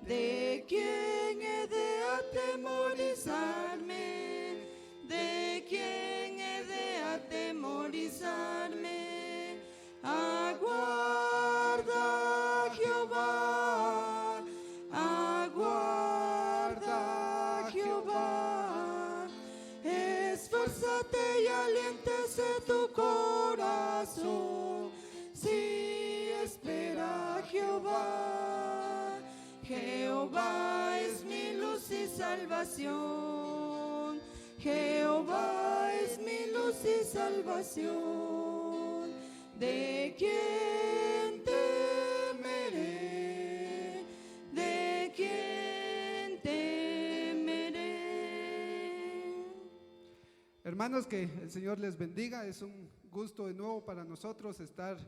¿De quién he de atemorizarme? ¿De quién he de atemorizarme? Aguarda, Jehová, aguarda, Jehová. Esfuérzate y aliéntese tu corazón. Sí, espera a Jehová. Jehová es mi luz y salvación. Jehová es mi luz y salvación. ¿De quién temeré? ¿De quién temeré? Hermanos, que el Señor les bendiga. Es un gusto de nuevo para nosotros estar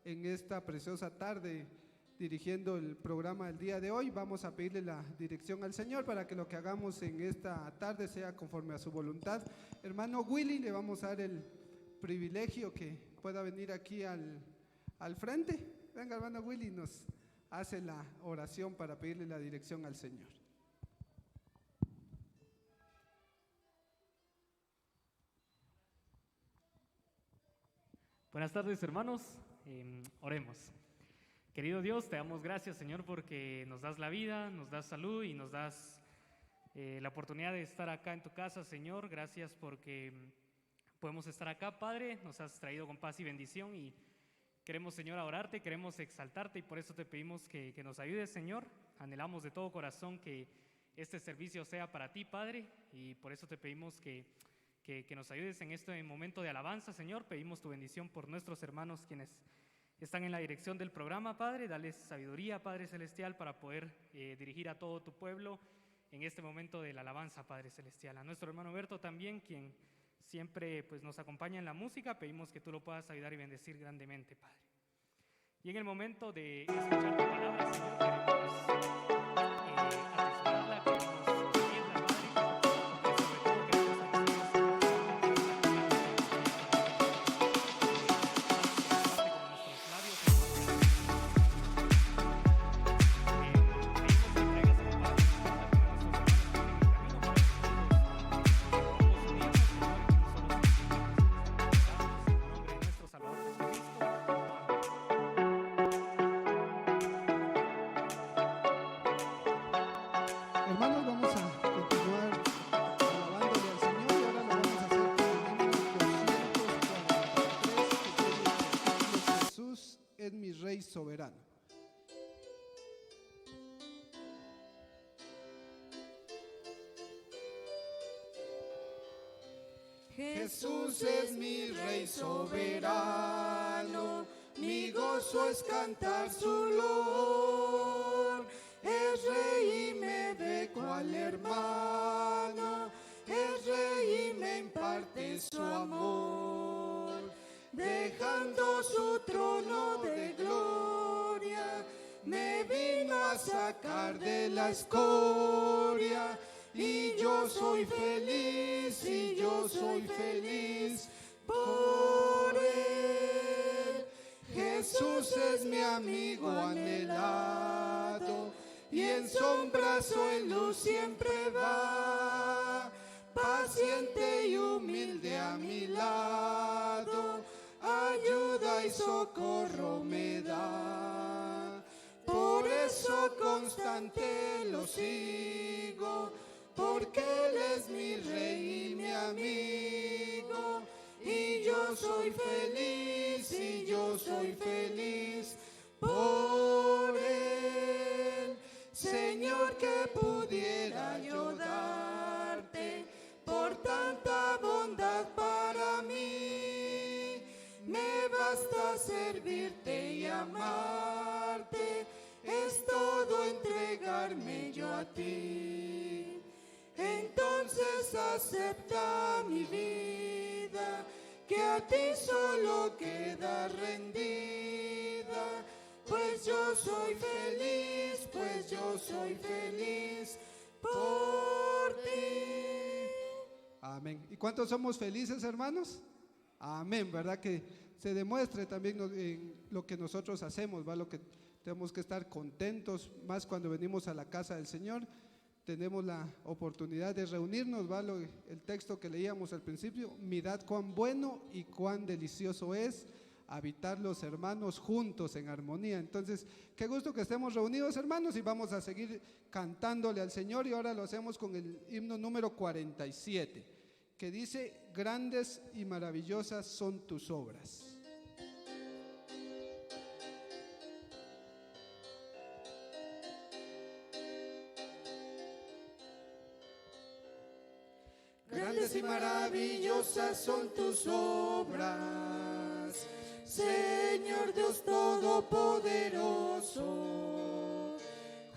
en esta preciosa tarde dirigiendo el programa del día de hoy. Vamos a pedirle la dirección al Señor para que lo que hagamos en esta tarde sea conforme a su voluntad. Hermano Willy, le vamos a dar el privilegio que pueda venir aquí al frente. Venga, hermano Willy, nos hace la oración para pedirle la dirección al Señor. Buenas tardes, hermanos. Oremos. Querido Dios, te damos gracias, Señor, porque nos das la vida, nos das salud y nos das la oportunidad de estar acá en tu casa, Señor. Gracias porque podemos estar acá, Padre. Nos has traído con paz y bendición y queremos, Señor, adorarte, queremos exaltarte y por eso te pedimos que nos ayudes, Señor. Anhelamos de todo corazón que este servicio sea para ti, Padre, y por eso te pedimos que nos ayudes en este momento de alabanza, Señor. Pedimos tu bendición por nuestros hermanos quienes están en la dirección del programa, Padre. Dales sabiduría, Padre Celestial, para poder dirigir a todo tu pueblo en este momento de la alabanza, Padre Celestial. A nuestro hermano Berto también, quien siempre pues, nos acompaña en la música, pedimos que tú lo puedas ayudar y bendecir grandemente, Padre. Y en el momento de escuchar tu palabra, Señor, queremos atesorarla, queremos vivirla, Padre, y sobre todo queremos Hermanos, vamos a continuar alabándole al Señor y ahora lo vamos a hacer con el himno 243 que tiene Jesús es mi Rey soberano. Jesús es mi Rey soberano, mi gozo es cantar su loor. Es Rey y me ve cual hermano, es Rey y me imparte su amor. Dejando su trono de gloria, me vino a sacar de la escoria. Y yo soy feliz, y yo soy feliz por él. Jesús es mi amigo anhelado, y en sombras o en luz siempre va. Paciente y humilde a mi lado, ayuda y socorro me da. Por eso constante lo sigo, porque Él es mi Rey y mi amigo. Y yo soy feliz, y yo soy feliz por Él. Señor, que pudiera yo darte por tanta bondad para mí. Me basta servirte y amarte, es todo entregarme yo a ti. Entonces acepta mi vida, que a ti solo queda rendida. Pues yo soy feliz, pues yo soy feliz por ti. Amén. ¿Y cuántos somos felices, hermanos? Amén, ¿verdad? Que se demuestre también en lo que nosotros hacemos, ¿va? Lo que tenemos que estar contentos, más cuando venimos a la casa del Señor. Tenemos la oportunidad de reunirnos, ¿va? El texto que leíamos al principio: mirad cuán bueno y cuán delicioso es habitar los hermanos juntos en armonía. Entonces, qué gusto que estemos reunidos, hermanos, y vamos a seguir cantándole al Señor. Y ahora lo hacemos con el himno número 47, que dice: grandes y maravillosas son tus obras. Grandes y maravillosas son tus obras, Señor Dios Todopoderoso.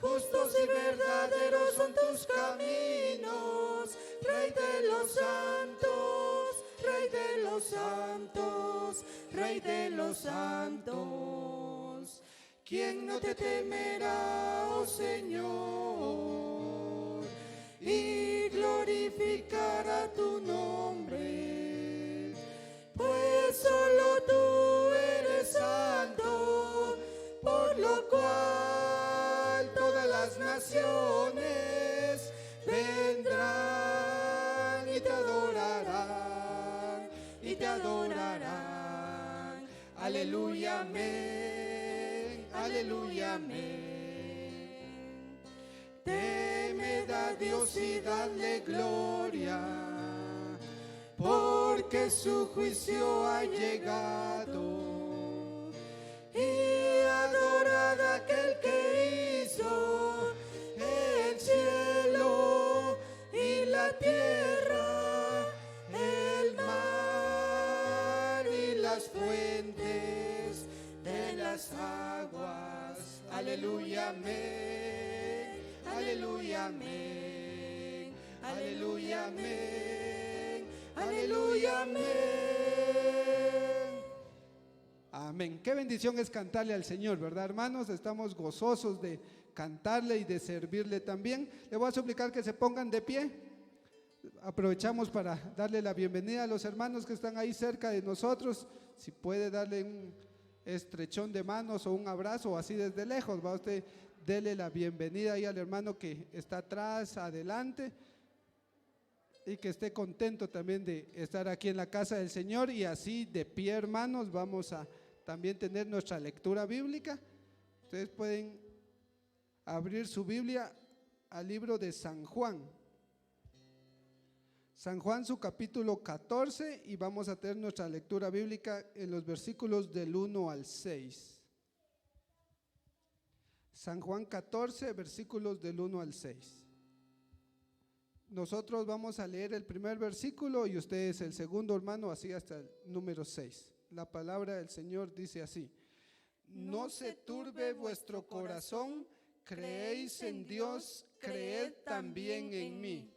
Justos y verdaderos son tus caminos, Rey de los santos, Rey de los santos, Rey de los santos. ¿Quién no te temerá, oh Señor, y glorificará tu nombre? Pues solo tú eres santo, por lo cual todas las naciones vendrán y te adorarán, y te adorarán. Aleluya, amén, aleluya, amén. Temed a Dios y dadle gloria, porque su juicio ha llegado. Y adorad a aquel que hizo el cielo y la tierra, el mar y las fuentes de las aguas. Aleluya, amén, aleluya, amén, aleluya, amén, aleluya, amén. Amén. Qué bendición es cantarle al Señor, ¿verdad, hermanos? Estamos gozosos de cantarle y de servirle también. Le voy a suplicar que se pongan de pie. Aprovechamos para darle la bienvenida a los hermanos que están ahí cerca de nosotros. Si puede darle un estrechón de manos o un abrazo, o así desde lejos, va usted, dele la bienvenida ahí al hermano que está atrás, adelante, y que esté contento también de estar aquí en la casa del Señor. Y así de pie, hermanos, vamos a también tener nuestra lectura bíblica. Ustedes pueden abrir su Biblia al libro de San Juan, su capítulo 14, y vamos a tener nuestra lectura bíblica en los versículos del 1 al 6. San Juan 14, versículos del 1 al 6. Nosotros vamos a leer el primer versículo y ustedes el segundo, hermano, así hasta el número 6. La palabra del Señor dice así: no se turbe vuestro corazón, creéis en Dios, creed también en mí.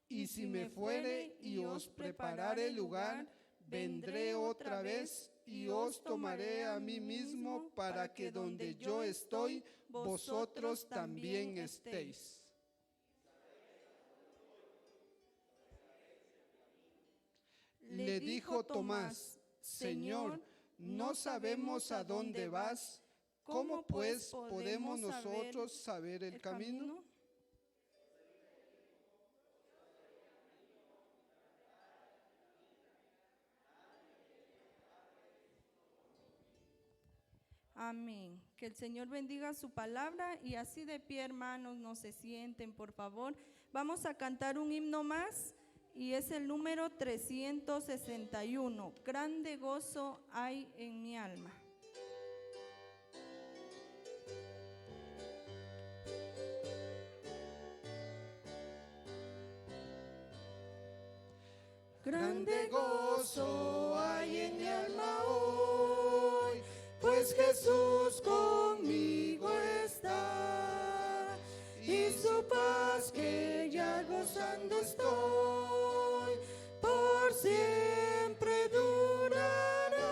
Y si me fuere y os preparare lugar, vendré otra vez y os tomaré a mí mismo, para que donde yo estoy, vosotros también estéis. Le dijo Tomás: Señor, no sabemos a dónde vas, ¿cómo pues podemos nosotros saber el camino? Amén. Que el Señor bendiga su palabra, y así de pie, hermanos, no se sienten, por favor. Vamos a cantar un himno más, y es el número 361. Grande gozo hay en mi alma. Grande gozo hay en mi alma hoy, pues Jesús conmigo está, y su paz que ya gozando estoy, por siempre durará.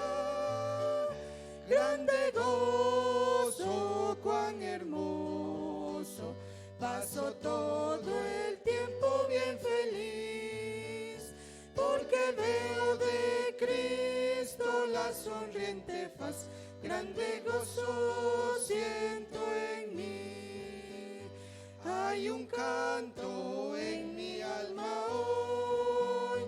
Grande gozo, cuán hermoso faz, grande gozo siento en mí. Hay un canto en mi alma hoy,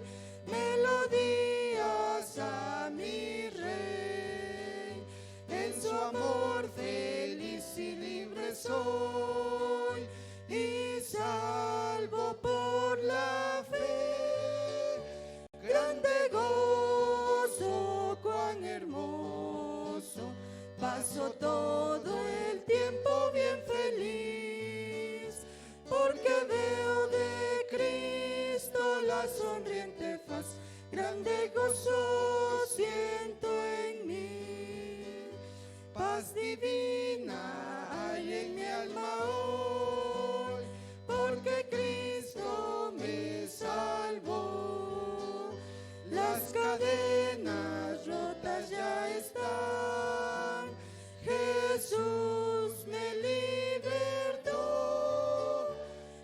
melodías a mi Rey. En su amor feliz y libre soy, y salvo por la fe. Grande gozo, cuán hermoso, paso todo el tiempo bien feliz, porque veo de Cristo la sonriente faz, grande gozo siento en mí. Paz divina hay en mi alma hoy, porque Cristo me salvó. Las cadenas rotas ya están, Jesús me libertó.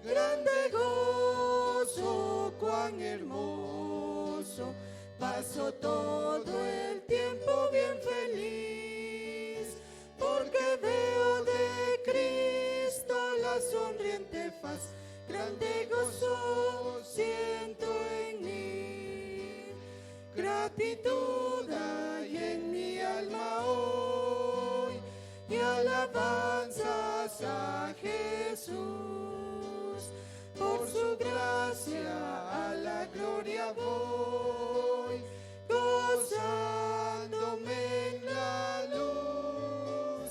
Grande gozo, cuán hermoso, paso todo el tiempo bien feliz, porque veo de Cristo la sonriente faz, grande gozo siento en mí. Gratitud hay en mi alma hoy, y alabanzas a Jesús. Por su gracia a la gloria voy, gozándome en la luz.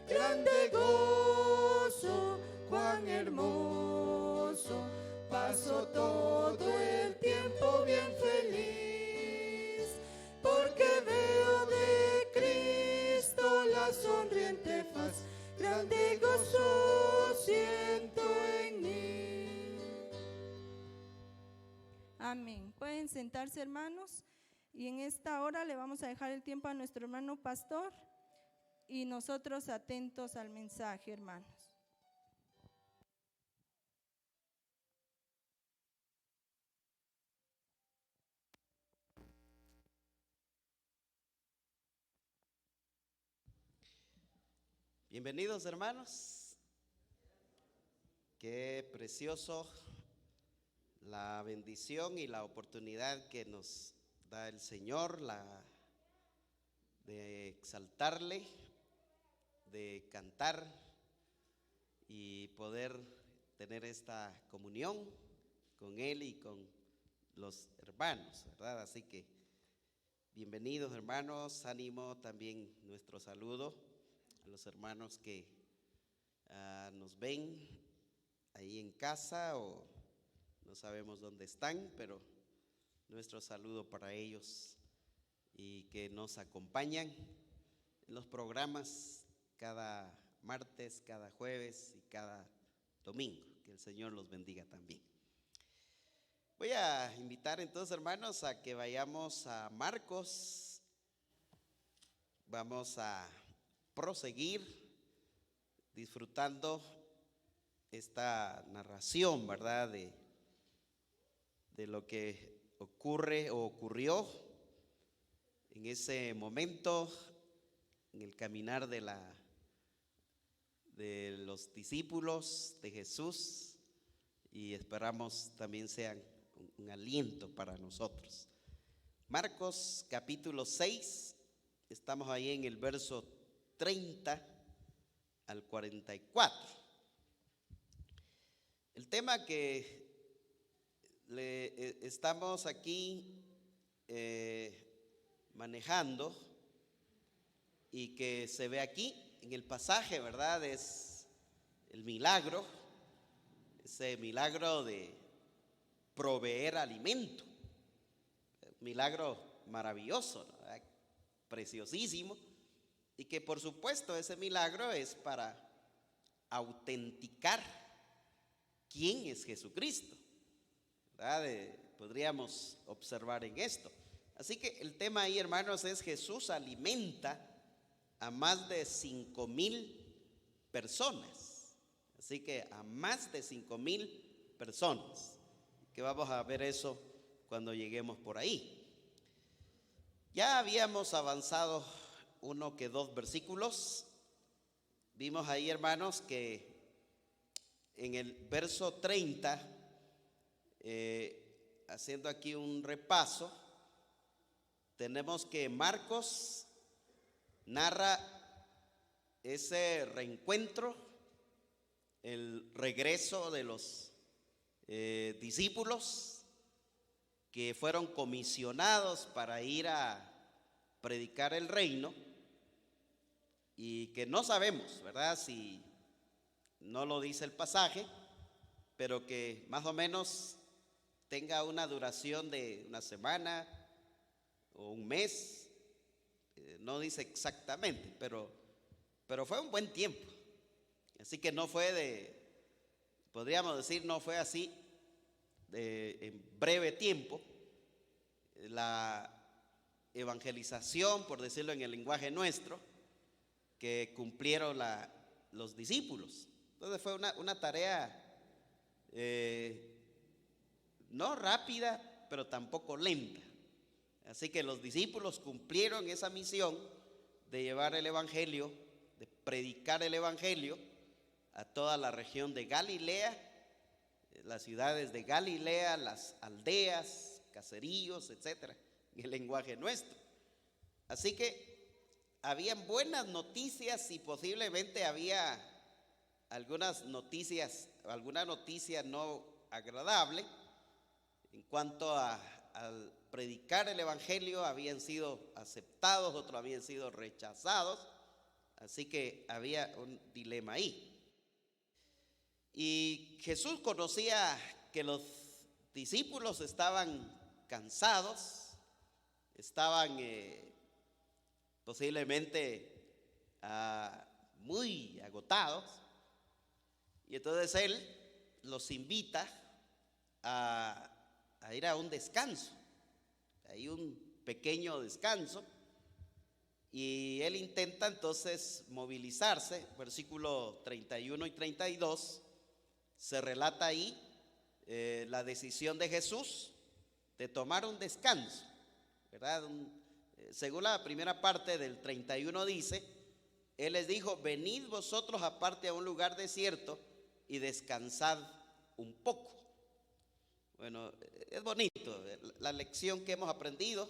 Grande gozo, cuán hermoso, paso todo el tiempo bien feliz, porque veo de Cristo la sonriente faz, grande gozo siento en mí. Amén. Pueden sentarse, hermanos, y en esta hora le vamos a dejar el tiempo a nuestro hermano pastor y nosotros atentos al mensaje, hermanos. Bienvenidos, hermanos. Qué precioso la bendición y la oportunidad que nos da el Señor, de exaltarle, de cantar y poder tener esta comunión con Él y con los hermanos, ¿verdad? Así que bienvenidos, hermanos. Ánimo, también nuestro saludo a los hermanos que nos ven ahí en casa o no sabemos dónde están, pero nuestro saludo para ellos y que nos acompañan en los programas cada martes, cada jueves y cada domingo. Que el Señor los bendiga también. Voy a invitar entonces, hermanos, a que vayamos a Marcos. Vamos a proseguir disfrutando esta narración, ¿verdad? De lo que ocurre o ocurrió en ese momento en el caminar de los discípulos de Jesús, y esperamos también sean un aliento para nosotros. Marcos capítulo 6, estamos ahí en el verso 30 al 44. El tema que estamos aquí manejando y que se ve aquí en el pasaje, ¿verdad? Es el milagro, ese milagro de proveer alimento, milagro maravilloso, ¿verdad? Preciosísimo, y que por supuesto ese milagro es para autenticar quién es Jesucristo, ¿verdad? Podríamos observar en esto. Así que el tema ahí, hermanos, es Jesús alimenta a más de 5,000 personas. Así que a más de 5,000 personas, que vamos a ver eso cuando lleguemos por ahí. Ya habíamos avanzado uno que dos versículos. Vimos ahí, hermanos, que en el verso 30, haciendo aquí un repaso, tenemos que Marcos narra ese reencuentro, el regreso de los discípulos que fueron comisionados para ir a predicar el reino, y que no sabemos, ¿verdad?, si no lo dice el pasaje, pero que más o menos tenga una duración de una semana o un mes, no dice exactamente, pero fue un buen tiempo. Así que no fue podríamos decir, no fue así en breve tiempo. La evangelización, por decirlo en el lenguaje nuestro, que cumplieron los discípulos. Entonces fue una tarea no rápida, pero tampoco lenta. Así que los discípulos cumplieron esa misión de llevar el evangelio, de predicar el evangelio a toda la región de Galilea, las ciudades de Galilea, las aldeas, caseríos, etcétera, en el lenguaje nuestro. Así que habían buenas noticias y posiblemente había alguna noticia no agradable en cuanto al predicar el evangelio. Habían sido aceptados, otros habían sido rechazados, así que había un dilema ahí. Y Jesús conocía que los discípulos estaban cansados, estaban posiblemente muy agotados, y entonces Él los invita a ir a un descanso. Hay un pequeño descanso, y Él intenta entonces movilizarse. Versículo 31 y 32 se relata ahí la decisión de Jesús de tomar un descanso, ¿verdad? Según la primera parte del 31 dice, Él les dijo: venid vosotros aparte a un lugar desierto y descansad un poco. Bueno, es bonito. La lección que hemos aprendido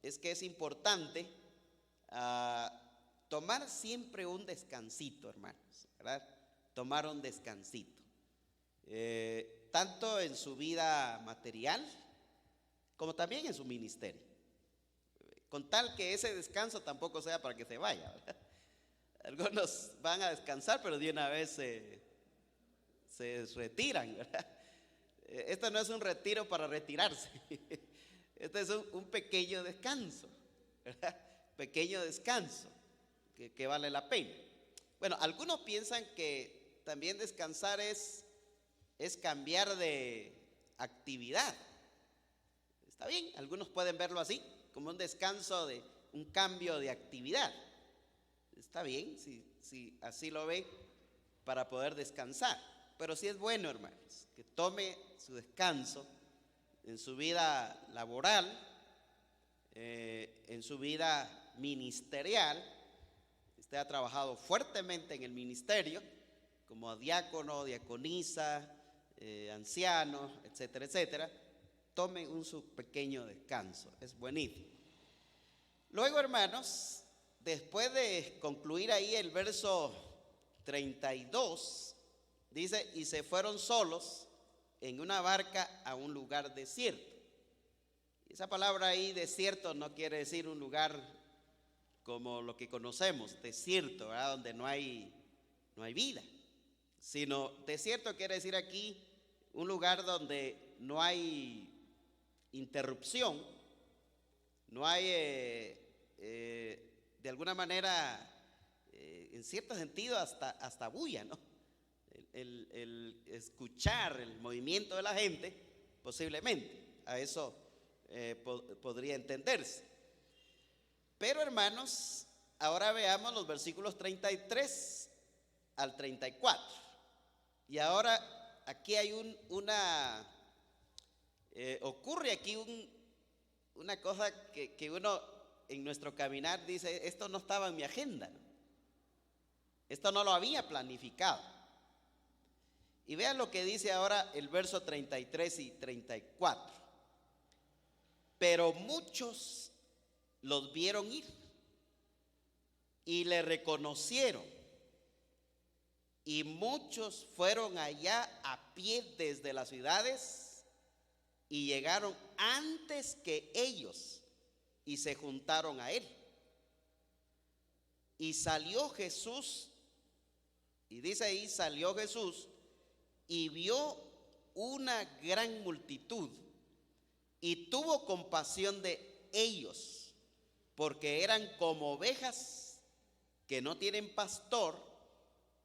es que es importante tomar siempre un descansito, hermanos, ¿verdad? Tomar un descansito, tanto en su vida material como también en su ministerio, con tal que ese descanso tampoco sea para que se vaya, ¿verdad? Algunos van a descansar, pero de una vez se retiran, ¿verdad? Esto no es un retiro para retirarse. Este es un pequeño descanso, ¿verdad? Pequeño descanso que vale la pena. Bueno, algunos piensan que también descansar es cambiar de actividad. Está bien, algunos pueden verlo así, como un descanso, de un cambio de actividad. Está bien, si así lo ven, para poder descansar. Pero sí es bueno, hermanos, que tome su descanso en su vida laboral, en su vida ministerial. Usted ha trabajado fuertemente en el ministerio, como diácono, diaconisa, anciano, etcétera, etcétera. Tome su pequeño descanso, es buenísimo. Luego, hermanos, después de concluir ahí el verso 32, dice: y se fueron solos en una barca a un lugar desierto. Esa palabra ahí, desierto, no quiere decir un lugar como lo que conocemos, desierto, ¿verdad?, donde no hay vida, sino desierto quiere decir aquí un lugar donde no hay interrupción, no hay de alguna manera, en cierto sentido, hasta bulla, ¿no? El escuchar el movimiento de la gente, posiblemente, a eso podría entenderse. Pero, hermanos, ahora veamos los versículos 33 al 34. Y ahora aquí hay ocurre aquí una cosa que uno en nuestro caminar dice, esto no estaba en mi agenda, ¿no? Esto no lo había planificado. Y vean lo que dice ahora el verso 33 y 34. Pero muchos los vieron ir y le reconocieron. Y muchos fueron allá a pie desde las ciudades y llegaron antes que ellos y se juntaron a él. Y salió Jesús, y dice ahí, salió Jesús y vio una gran multitud y tuvo compasión de ellos, porque eran como ovejas que no tienen pastor,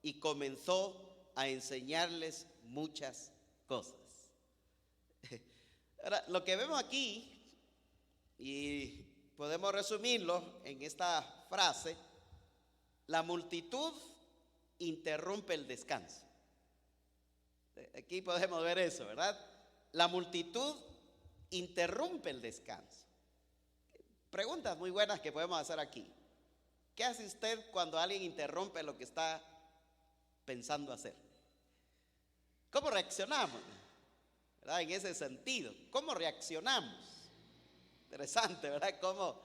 y comenzó a enseñarles muchas cosas. Ahora, lo que vemos aquí, y podemos resumirlo en esta frase: la multitud interrumpe el descanso. Aquí podemos ver eso, ¿verdad? La multitud interrumpe el descanso. Preguntas muy buenas que podemos hacer aquí. ¿Qué hace usted cuando alguien interrumpe lo que está pensando hacer? ¿Cómo reaccionamos? ¿Verdad? En ese sentido, ¿cómo reaccionamos? Interesante, ¿verdad? Cómo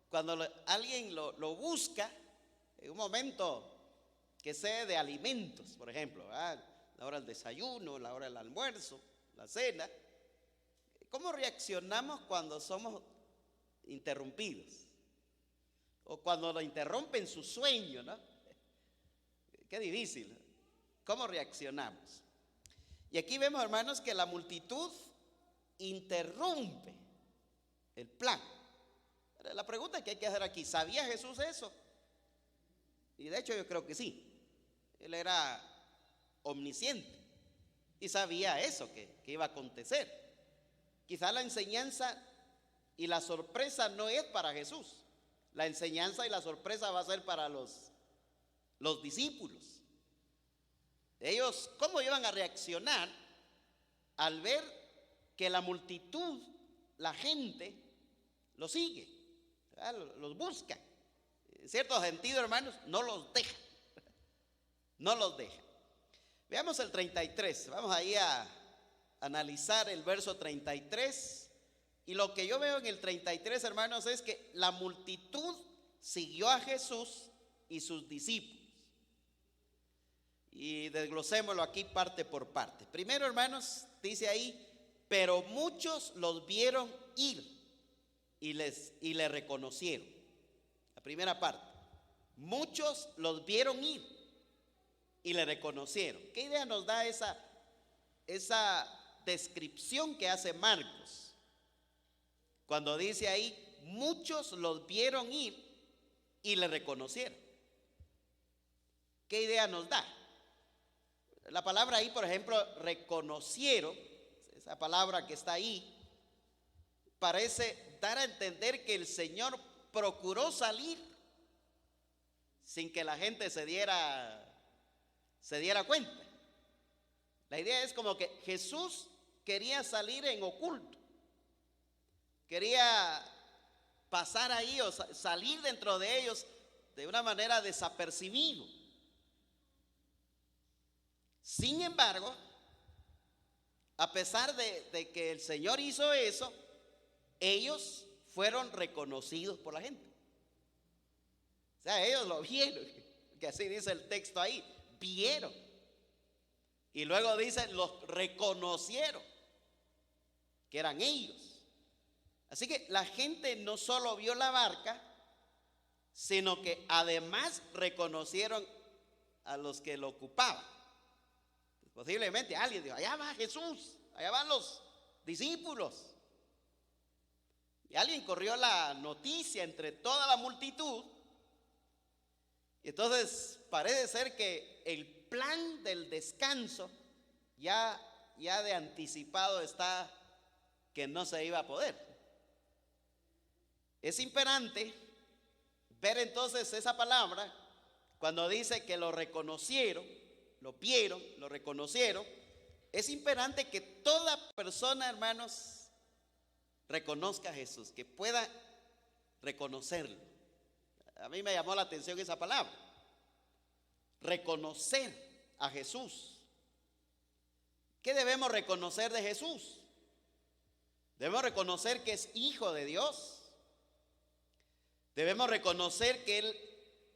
cuando alguien lo busca en un momento que sea de alimentos, por ejemplo, ¿verdad? La hora del desayuno, la hora del almuerzo, la cena. ¿Cómo reaccionamos cuando somos interrumpidos? O cuando lo interrumpen su sueño, ¿no? Qué difícil. ¿Cómo reaccionamos? Y aquí vemos, hermanos, que la multitud interrumpe el plan. La pregunta que hay que hacer aquí: ¿sabía Jesús eso? Y de hecho yo creo que sí. Él era omnisciente y sabía eso que iba a acontecer. Quizá la enseñanza y la sorpresa no es para Jesús. La enseñanza y la sorpresa va a ser para los discípulos. Ellos, ¿cómo iban a reaccionar al ver que la multitud, la gente, los sigue, ¿verdad? Los busca? En cierto sentido, hermanos, no los deja. No los deja. Veamos el 33. Vamos ahí a analizar el verso 33. Y lo que yo veo en el 33, hermanos, es que la multitud siguió a Jesús y sus discípulos. Y desglosémoslo aquí parte por parte. Primero, hermanos, dice ahí, pero muchos los vieron ir y le reconocieron. La primera parte. Muchos los vieron ir y le reconocieron. ¿Qué idea nos da esa descripción que hace Marcos? Cuando dice ahí, muchos los vieron ir y le reconocieron. ¿Qué idea nos da? La palabra ahí, por ejemplo, reconocieron, esa palabra que está ahí, parece dar a entender que el Señor procuró salir sin que la gente se diera cuenta. La idea es como que Jesús quería salir en oculto, quería pasar ahí o salir dentro de ellos de una manera desapercibido. Sin embargo, a pesar de que el Señor hizo eso, ellos fueron reconocidos por la gente. O sea, ellos lo vieron, que así dice el texto ahí, vieron. Y luego dice, los reconocieron, que eran ellos. Así que la gente no solo vio la barca, sino que además reconocieron a los que lo ocupaban. Posiblemente alguien dijo, allá va Jesús, allá van los discípulos. Y alguien corrió la noticia entre toda la multitud. Y entonces parece ser que el plan del descanso ya de anticipado está que no se iba a poder. Es imperante ver entonces esa palabra cuando dice que lo reconocieron, lo vieron, lo reconocieron. Es imperante que toda persona, hermanos, reconozca a Jesús, que pueda reconocerlo. A mí me llamó la atención esa palabra, reconocer a Jesús. ¿Qué debemos reconocer de Jesús? Debemos reconocer que es hijo de Dios. Debemos reconocer que Él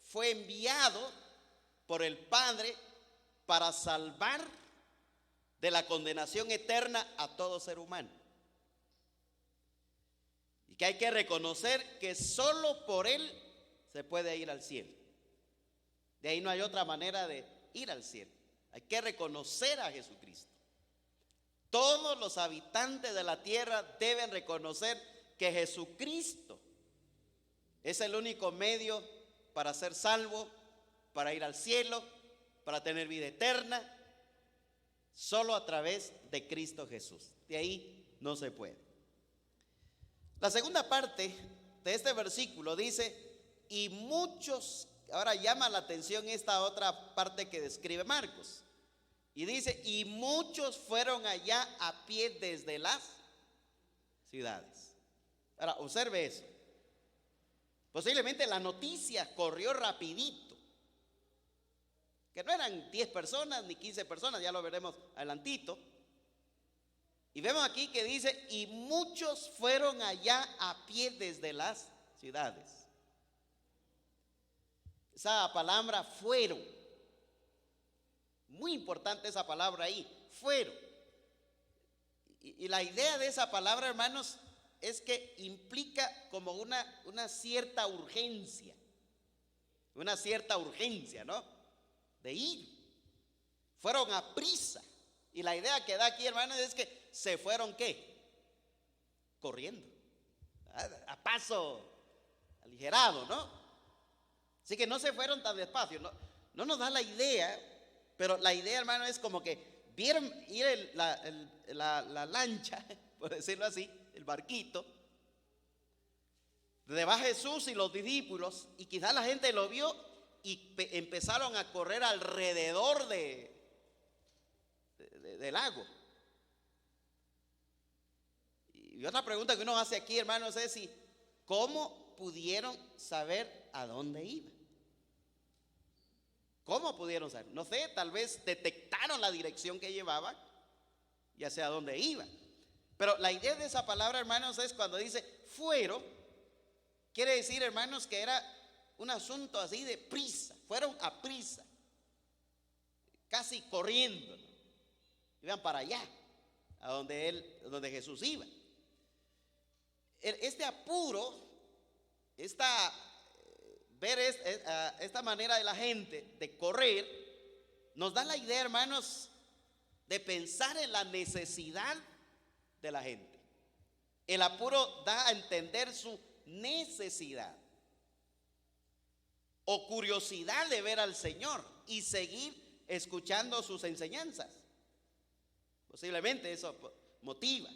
fue enviado por el Padre para salvar de la condenación eterna a todo ser humano. Y que hay que reconocer que solo por Él se puede ir al cielo. De ahí no hay otra manera de ir al cielo. Hay que reconocer a Jesucristo. Todos los habitantes de la tierra deben reconocer que Jesucristo es el único medio para ser salvo, para ir al cielo, para tener vida eterna, solo a través de Cristo Jesús. De ahí no se puede. La segunda parte de este versículo dice, y muchos, ahora llama la atención esta otra parte que describe Marcos, y dice, y muchos fueron allá a pie desde las ciudades. Ahora, observe eso. Posiblemente la noticia corrió rapidito, que no eran 10 personas ni 15 personas, ya lo veremos adelantito. Y vemos aquí que dice, y muchos fueron allá a pie desde las ciudades. Esa palabra fueron, muy importante esa palabra ahí, fueron. Y la idea de esa palabra, hermanos, es que implica como una cierta urgencia, ¿no? De ir. Fueron a prisa. Y la idea que da aquí, hermanos, es que se fueron, ¿qué? Corriendo. A paso aligerado, ¿no? Así que no se fueron tan despacio. No nos da la idea, pero la idea, hermano, es como que vieron ir la lancha, por decirlo así, el barquito, donde va Jesús y los discípulos, y quizás la gente lo vio y empezaron a correr alrededor del lago. Y otra pregunta que uno hace aquí, hermanos, es si ¿cómo pudieron saber a dónde iba? ¿Cómo pudieron saber? No sé, tal vez detectaron la dirección que llevaban y hacia dónde iban. Pero la idea de esa palabra, hermanos, es cuando dice fueron, quiere decir, hermanos, que era un asunto así de prisa. Fueron a prisa, casi corriendo, ¿no? Iban para allá, a donde Jesús iba. Este apuro, ver esta manera de la gente de correr, nos da la idea, hermanos, de pensar en la necesidad de la gente. El apuro da a entender su necesidad o curiosidad de ver al Señor y seguir escuchando sus enseñanzas. Posiblemente eso motiva.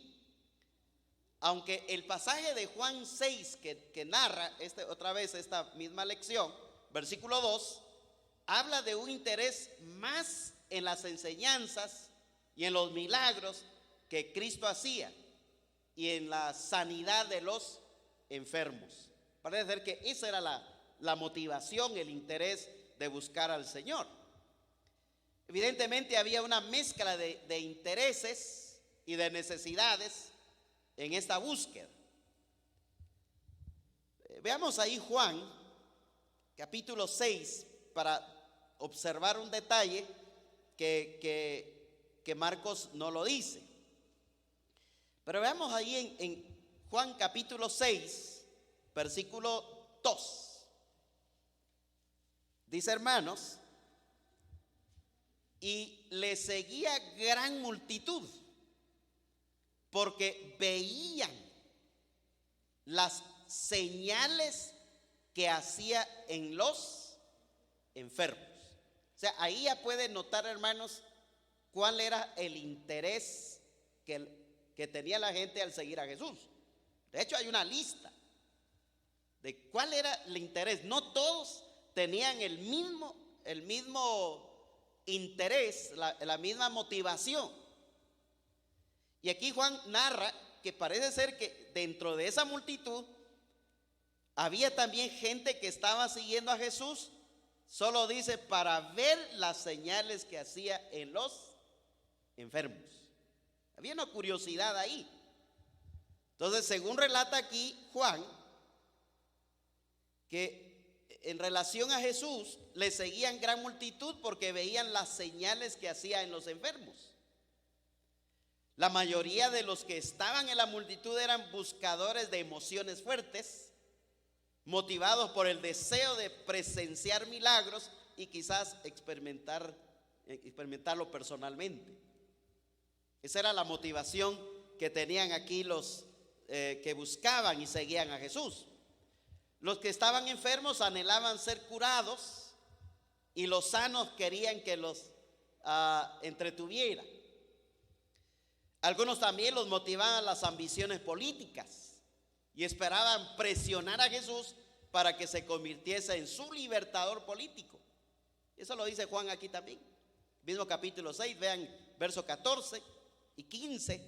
Aunque el pasaje de Juan 6 que narra otra vez esta misma lección, versículo 2, habla de un interés más en las enseñanzas y en los milagros que Cristo hacía y en la sanidad de los enfermos. Parece ser que esa era la motivación, el interés de buscar al Señor. Evidentemente había una mezcla de intereses y de necesidades en esta búsqueda. Veamos ahí Juan, capítulo 6, para observar un detalle que Marcos no lo dice. Pero veamos ahí en Juan capítulo 6, versículo 2. Dice, hermanos, y le seguía gran multitud, porque veían las señales que hacía en los enfermos. O sea, ahí ya pueden notar, hermanos, cuál era el interés que tenía la gente al seguir a Jesús. De hecho, hay una lista de cuál era el interés. No todos tenían el mismo interés, la misma motivación. Y aquí Juan narra que parece ser que dentro de esa multitud había también gente que estaba siguiendo a Jesús, solo dice, para ver las señales que hacía en los enfermos. Había una curiosidad ahí. Entonces, según relata aquí Juan, que en relación a Jesús le seguían gran multitud porque veían las señales que hacía en los enfermos. La mayoría de los que estaban en la multitud eran buscadores de emociones fuertes, motivados por el deseo de presenciar milagros y quizás experimentarlo personalmente. Esa era la motivación que tenían aquí los que buscaban y seguían a Jesús. Los que estaban enfermos anhelaban ser curados y los sanos querían que los entretuviera. Algunos también los motivaban las ambiciones políticas y esperaban presionar a Jesús para que se convirtiese en su libertador político. Eso lo dice Juan aquí también. Mismo capítulo 6, vean versos 14 y 15.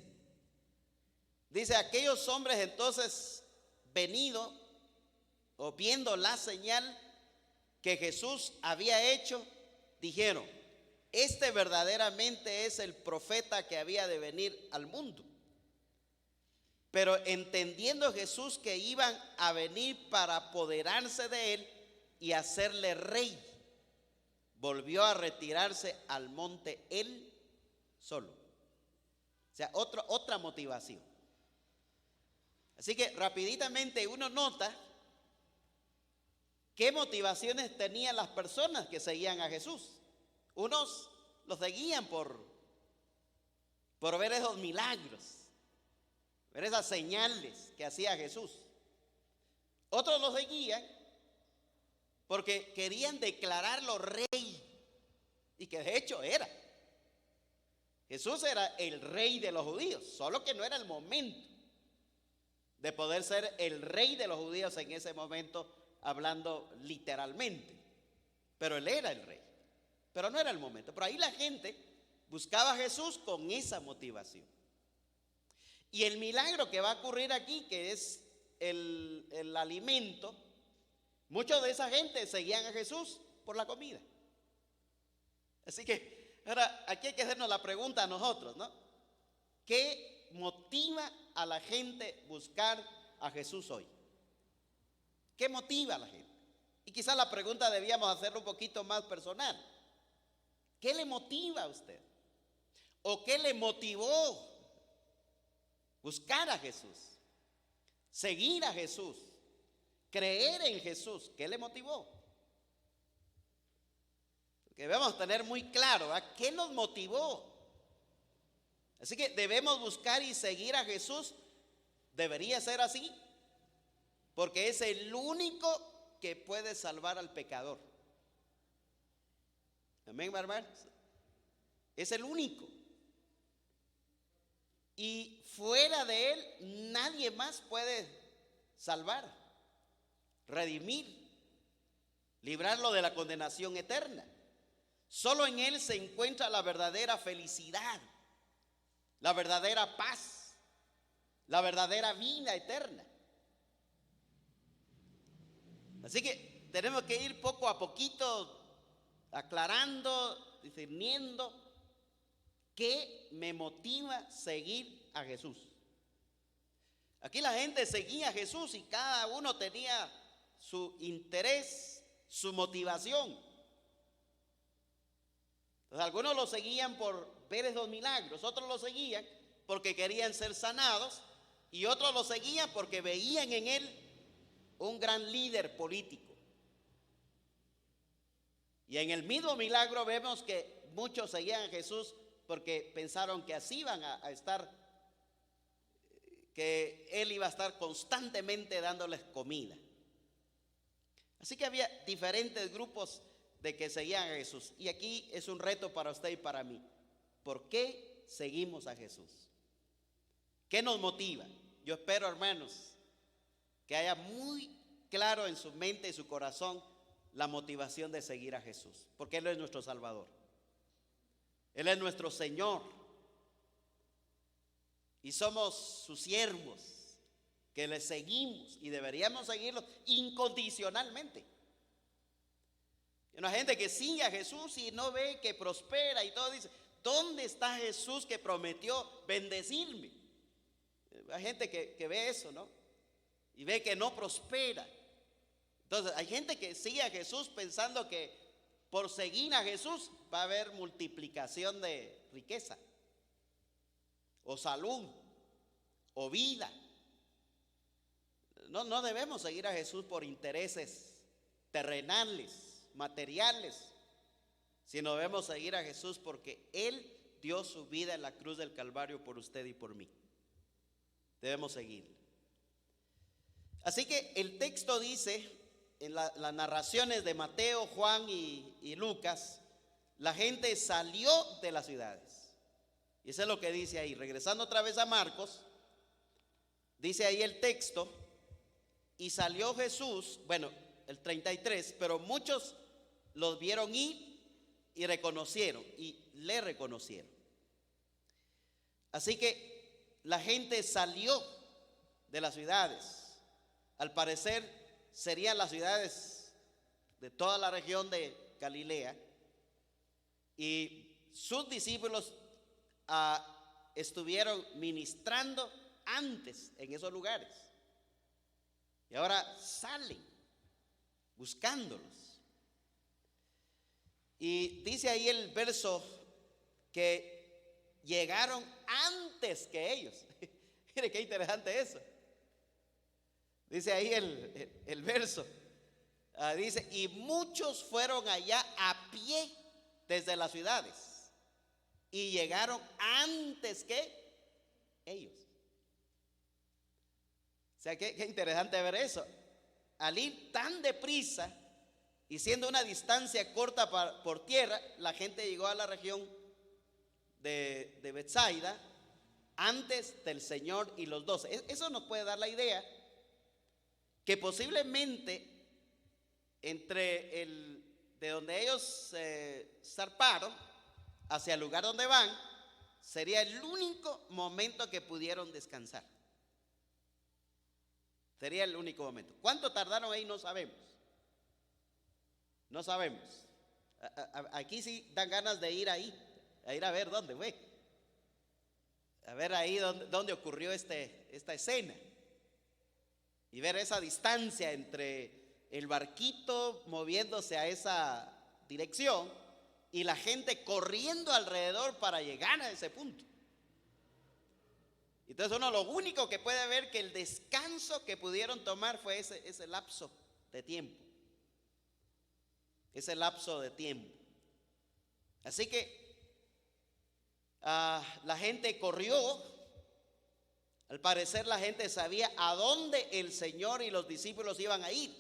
Dice, aquellos hombres entonces venido o viendo la señal que Jesús había hecho, dijeron, este verdaderamente es el profeta que había de venir al mundo. Pero entendiendo Jesús que iban a venir para apoderarse de él y hacerle rey, volvió a retirarse al monte él solo. O sea, otra motivación. Así que rapiditamente uno nota qué motivaciones tenían las personas que seguían a Jesús. Unos los seguían por ver esos milagros, ver esas señales que hacía Jesús. Otros los seguían porque querían declararlo rey, y que de hecho era. Jesús era el rey de los judíos, solo que no era el momento de poder ser el rey de los judíos en ese momento, hablando literalmente. Pero él era el rey, pero no era el momento. Pero ahí la gente buscaba a Jesús con esa motivación. Y el milagro que va a ocurrir aquí, que es el alimento, muchos de esa gente seguían a Jesús por la comida. Así que ahora aquí hay que hacernos la pregunta a nosotros, ¿no? ¿Qué motiva a la gente buscar a Jesús hoy? ¿Qué motiva a la gente? Y quizás la pregunta debíamos hacerlo un poquito más personal. ¿Qué le motiva a usted? ¿O qué le motivó buscar a Jesús? Seguir a Jesús, creer en Jesús. ¿Qué le motivó? Porque debemos tener muy claro, ¿verdad? ¿Qué nos motivó? Así que debemos buscar y seguir a Jesús. Debería ser así, porque es el único que puede salvar al pecador. Amén, hermanos. Es el único. Y fuera de él nadie más puede salvar, redimir, librarlo de la condenación eterna. Solo en él se encuentra la verdadera felicidad, la verdadera paz, la verdadera vida eterna. Así que tenemos que ir poco a poquito aclarando, discerniendo qué me motiva seguir a Jesús. Aquí la gente seguía a Jesús y cada uno tenía su interés, su motivación. Entonces, algunos lo seguían por ver esos milagros, otros lo seguían porque querían ser sanados y otros lo seguían porque veían en él un gran líder político. Y en el mismo milagro vemos que muchos seguían a Jesús porque pensaron que así iban a estar, que él iba a estar constantemente dándoles comida. Así que había diferentes grupos de que seguían a Jesús. Y aquí es un reto para usted y para mí. ¿Por qué seguimos a Jesús? ¿Qué nos motiva? Yo espero, hermanos, que haya muy claro en su mente y su corazón la motivación de seguir a Jesús, porque Él es nuestro Salvador. Él es nuestro Señor. Y somos sus siervos. que le seguimos y deberíamos seguirlo incondicionalmente. Hay una gente que sigue a Jesús y no ve que prospera y todo, dice, ¿dónde está Jesús que prometió bendecirme? Hay gente que ve eso, ¿no? Y ve que no prospera. Entonces hay gente que sigue a Jesús pensando que por seguir a Jesús va a haber multiplicación de riqueza, o salud, o vida. No debemos seguir a Jesús por intereses terrenales, materiales, sino debemos seguir a Jesús porque Él dio su vida en la cruz del Calvario por usted y por mí. Debemos seguirle. Así que el texto dice, en las narraciones de Mateo, Juan y Lucas, la gente salió de las ciudades. Y eso es lo que dice ahí. Regresando otra vez a Marcos, dice ahí el texto, y salió Jesús, bueno, el 33, pero muchos los vieron ir y reconocieron, y le reconocieron. Así que la gente salió de las ciudades. Al parecer serían las ciudades de toda la región de Galilea, y sus discípulos estuvieron ministrando antes en esos lugares, y ahora salen buscándolos. Y dice ahí el verso que llegaron antes que ellos. Mire qué interesante eso. Dice ahí el verso, dice, y muchos fueron allá a pie desde las ciudades y llegaron antes que ellos. O sea, qué interesante ver eso. Al ir tan deprisa y siendo una distancia corta por tierra, la gente llegó a la región de Betsaida antes del Señor y los 12. Eso nos puede dar la idea que posiblemente de donde ellos zarparon hacia el lugar donde van, sería el único momento que pudieron descansar. Sería el único momento. ¿Cuánto tardaron ahí? No sabemos. No sabemos. Aquí sí dan ganas de ir ahí, a ir a ver dónde fue. A ver ahí dónde ocurrió esta escena. Y ver esa distancia entre el barquito moviéndose a esa dirección y la gente corriendo alrededor para llegar a ese punto. Entonces uno lo único que puede ver que el descanso que pudieron tomar fue ese lapso de tiempo. Ese lapso de tiempo. Así que la gente corrió. Al parecer la gente sabía a dónde el Señor y los discípulos iban a ir.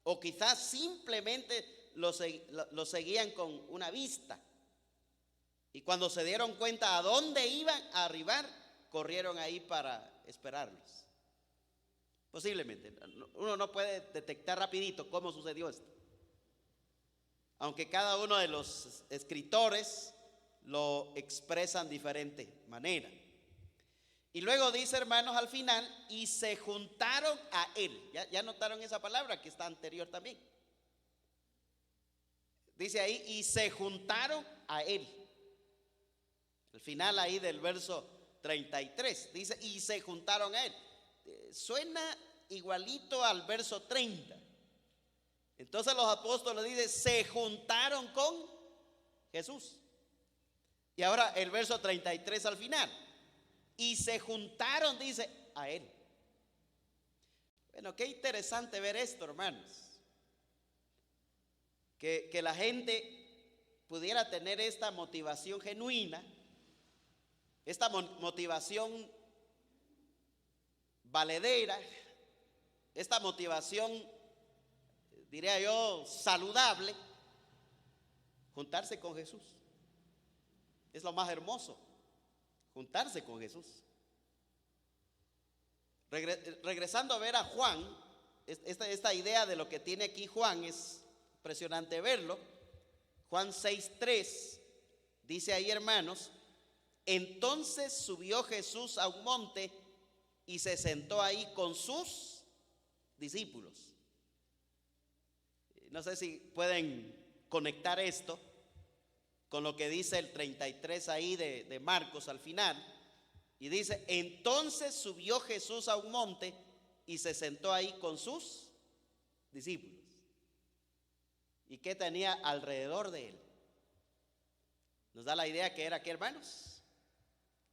O quizás simplemente lo seguían con una vista. Y cuando se dieron cuenta a dónde iban a arribar, corrieron ahí para esperarlos. Posiblemente. Uno no puede detectar rapidito cómo sucedió esto. Aunque cada uno de los escritores lo expresan de diferente manera. Y luego dice, hermanos, al final, y se juntaron a él. ¿Ya notaron esa palabra que está anterior también? Dice ahí, y se juntaron a él. El final ahí del verso 33, dice, y se juntaron a él. Suena igualito al verso 30. Entonces los apóstoles dicen, se juntaron con Jesús. Y ahora el verso 33 al final. Y se juntaron, dice, a él. Bueno, qué interesante ver esto, hermanos. Que la gente pudiera tener esta motivación genuina, esta motivación valedera, esta motivación, diría yo, saludable, juntarse con Jesús. Es lo más hermoso. Juntarse con Jesús. Regresando a ver a Juan, esta idea de lo que tiene aquí Juan es impresionante verlo. Juan 6:3 dice ahí, hermanos, entonces subió Jesús a un monte y se sentó ahí con sus discípulos. No sé si pueden conectar esto con lo que dice el 33 ahí de Marcos al final. Y dice, entonces subió Jesús a un monte y se sentó ahí con sus discípulos. ¿Y qué tenía alrededor de él? Nos da la idea que era, ¿qué, hermanos?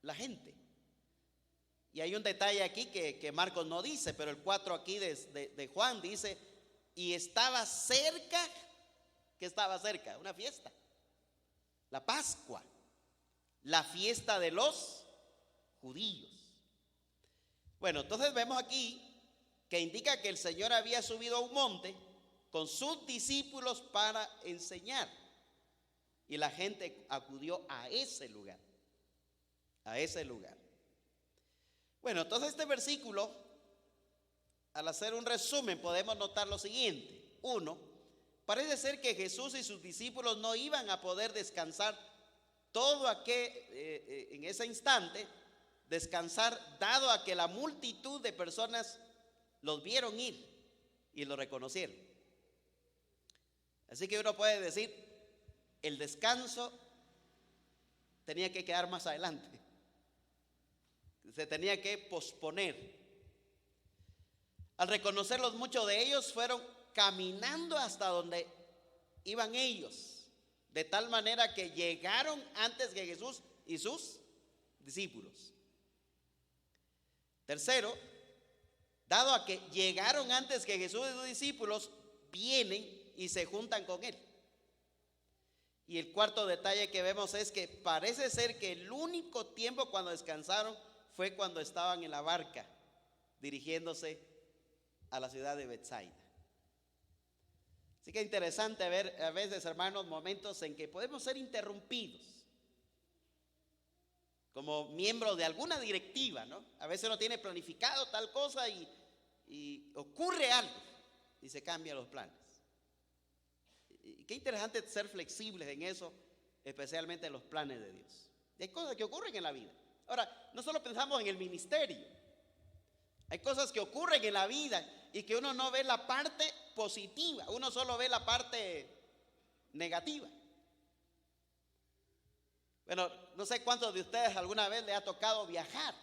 La gente. Y hay un detalle aquí que Marcos no dice, pero el 4 aquí de Juan dice, y estaba cerca, ¿qué estaba cerca? Una fiesta, la Pascua, la fiesta de los judíos. Bueno, entonces vemos aquí que indica que el Señor había subido a un monte con sus discípulos para enseñar. Y la gente acudió a ese lugar, a ese lugar. Bueno, entonces este versículo, al hacer un resumen, podemos notar lo siguiente. Uno, parece ser que Jesús y sus discípulos no iban a poder descansar todo aquel, en ese instante, descansar, dado a que la multitud de personas los vieron ir y lo reconocieron. Así que uno puede decir, el descanso tenía que quedar más adelante, se tenía que posponer. Al reconocerlos, muchos de ellos fueron caminando hasta donde iban ellos, de tal manera que llegaron antes que Jesús y sus discípulos. Tercero, dado a que llegaron antes que Jesús y sus discípulos, vienen y se juntan con él. Y el cuarto detalle que vemos es que parece ser que el único tiempo cuando descansaron fue cuando estaban en la barca dirigiéndose a la ciudad de Betsaida. Así que es interesante ver a veces, hermanos, momentos en que podemos ser interrumpidos como miembros de alguna directiva, ¿no? A veces uno tiene planificado tal cosa y ocurre algo y se cambian los planes. Y qué interesante ser flexibles en eso, especialmente en los planes de Dios. Y hay cosas que ocurren en la vida. Ahora, no solo pensamos en el ministerio, hay cosas que ocurren en la vida y que uno no ve la parte positiva, uno solo ve la parte negativa. Bueno, no sé cuántos de ustedes alguna vez le ha tocado viajar.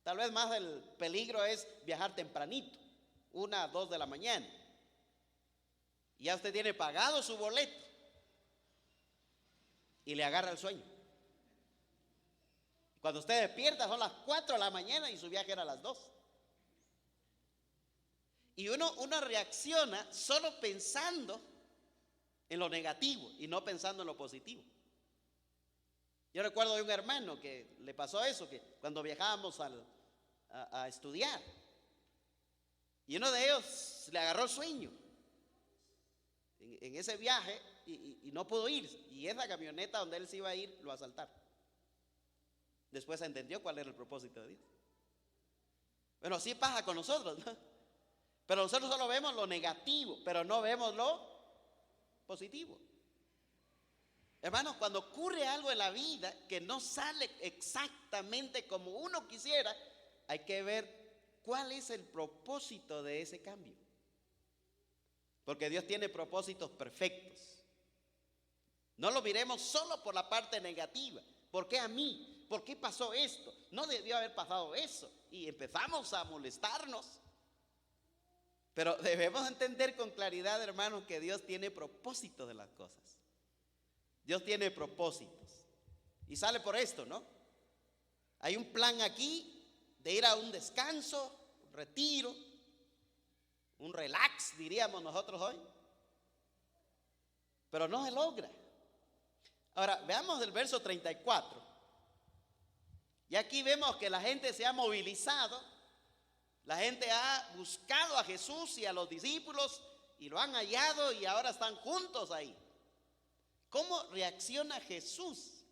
Tal vez más el peligro es viajar tempranito, 1, 2 de la mañana. Y ya usted tiene pagado su boleto y le agarra el sueño. Cuando usted despierta son las 4 de la mañana y su viaje era a las 2. Y uno reacciona solo pensando en lo negativo y no pensando en lo positivo. Yo recuerdo de un hermano que le pasó eso, que cuando viajábamos a estudiar, y uno de ellos le agarró el sueño en ese viaje y no pudo ir. Y esa camioneta donde él se iba a ir lo asaltaron. Después se entendió cuál era el propósito de Dios. Bueno, así pasa con nosotros, ¿no? Pero nosotros solo vemos lo negativo, pero no vemos lo positivo. Hermanos, cuando ocurre algo en la vida que no sale exactamente como uno quisiera, hay que ver cuál es el propósito de ese cambio. Porque Dios tiene propósitos perfectos. No lo miremos solo por la parte negativa. ¿Por qué a mí? ¿Por qué pasó esto? No debió haber pasado eso. Y empezamos a molestarnos. Pero debemos entender con claridad, hermanos, que Dios tiene propósitos de las cosas. Dios tiene propósitos. Y sale por esto, ¿no? Hay un plan aquí de ir a un descanso, un retiro, un relax, diríamos nosotros hoy. Pero no se logra. Ahora, veamos el verso 34. Y aquí vemos que la gente se ha movilizado. La gente ha buscado a Jesús y a los discípulos y lo han hallado y ahora están juntos ahí. ¿Cómo reacciona Jesús?